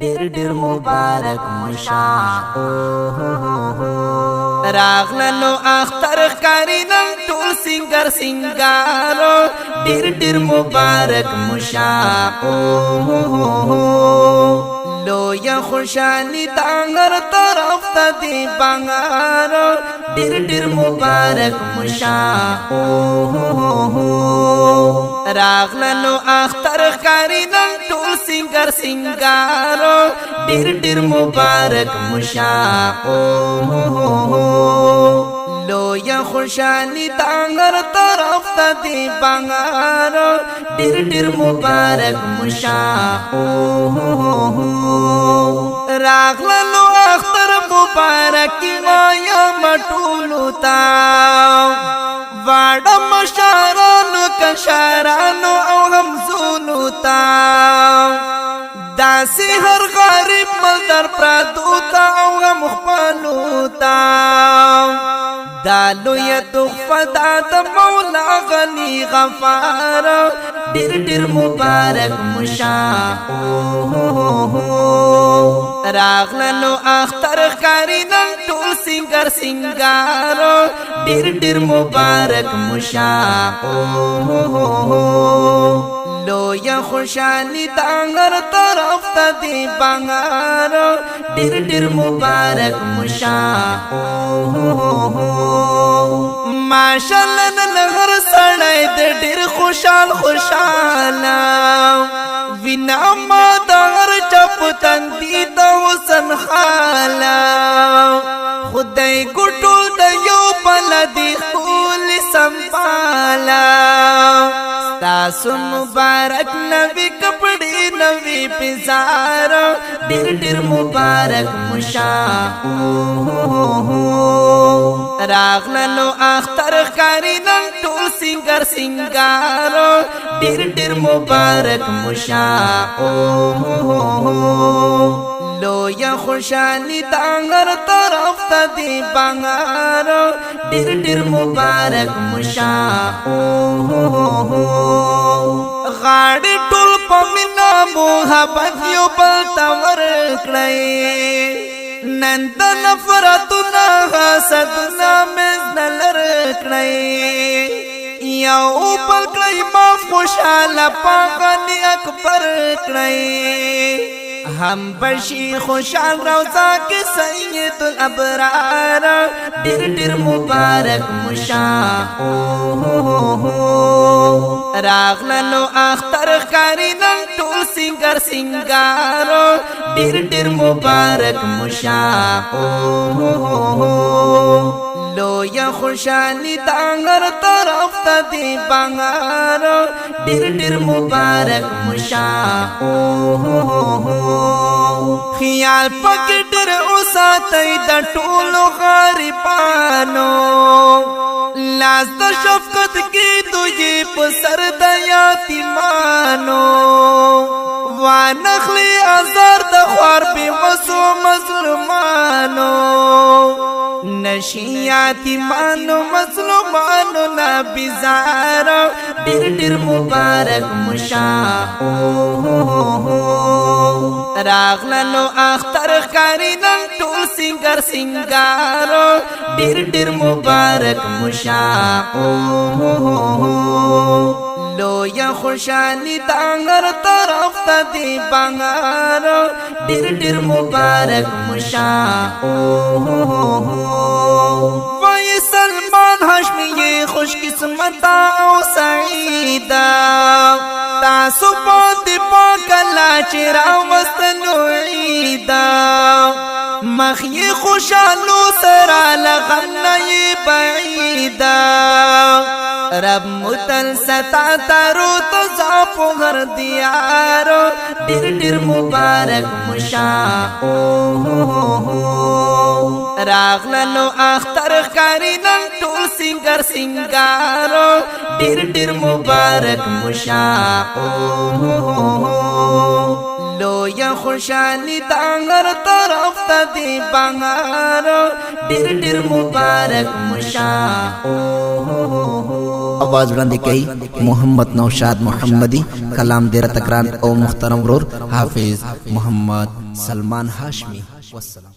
ډیر ډیر مبارک مشا راغلنو اختر خاریدم ټول سنگر سنگارو ډیر ډیر مبارک مشا لویا خوشالی دا هر طرف ته دی بنگارو ډیر ډیر مبارک مشا راغلنو اختر خاریدم ټول سنگر سنگارو ډیر ډیر مبارک مشا لویا خوشالی دا هر طرف ته دی بنگارو ډیر ډیر مبارک مشا راغلنو اختر مبارک وایا مټولو تا واړه مشارانو کشارانو او همزونو تا داسې هر غریب ملدر پراتو تا او غم خپلو تا دا لویه تحفه دا د مولا غني غفار ډیر ډیر مبارک مشا راغلنو اختر خاریدم ټول سنگر سنگارو ډیر ډیر مبارک مشا لویا خوشالی دا هر طرف ته دی بنگارو ډیر ډیر مبارک مشا ماشاءالله نن هر سړی د ډیر خوشحال خوشاله وینا ما د هر چپ تندی د حسن خاله خدای ګټو د یو بل دی خول سنبالا تاسو مبارک نبی کپڑی نبی پزار ډیر ډیر مبارک مشا راغلنو اختر خاریدم ټول سنگر سنگارو ډیر ډیر مبارک مشا لویا خوشالی دا هر طرف ته دی بنگارو ډیر ډیر مبارک مشا غاړي ټول په مینا محبت یو بل ته ورکړی نن د نفرتونه حسدونه مزن لرکړی یو بل کړی معاف خوشاله پاغنی اکبر کړی هم بشی خوشحال روزا کے سید الابرار ډیر ډیر مبارک مشا راغلنو اختر خاریدم ټول سنگر سنگارو ډیر ډیر مبارک مشا لویا خوشالی دا هر طرف ته دی بنگارو ډیر ډیر مبارک مشا خیال پکې ډېر اوساتئ د ټولو غریبانو لاس د شفقت کې دوی په سر د یتیمانو وانخلی ازار د خوار بې وسو مظلومانو نشي یتیمانو مظلومانو لا بیزارو ډېر ډېر مبارک مشا راغلنو اختر خاریدم ټول سنگر سنگارو ډیر ډیر مبارک مشا لویا خوشالی دا هر طرف ته دی بنگارو ډیر ډیر مبارک مشا وای سلمان هاشمی خوش قسمتا او سعیدا تاسو باندې پاکلا چې راوستنو عیدا مخی خوشالو سرا لغم نئی بعیدا رب متل ستا تارو تزاپو غر دیارو ډیر ډیر مبارک مشا راغلنو اختر خاریدم ټول سنگر سنگارو ډیر ډیر مبارک مشا لو یا خوشحالی دا هر طرف تا دی بهار ډیر ډیر مبارک مشا आवाज वड़ाندې کوي محمد نوشاد محمدی کلام ډیر تکران او محترم ورور حافظ محمد سلمان هاشمی والسلام.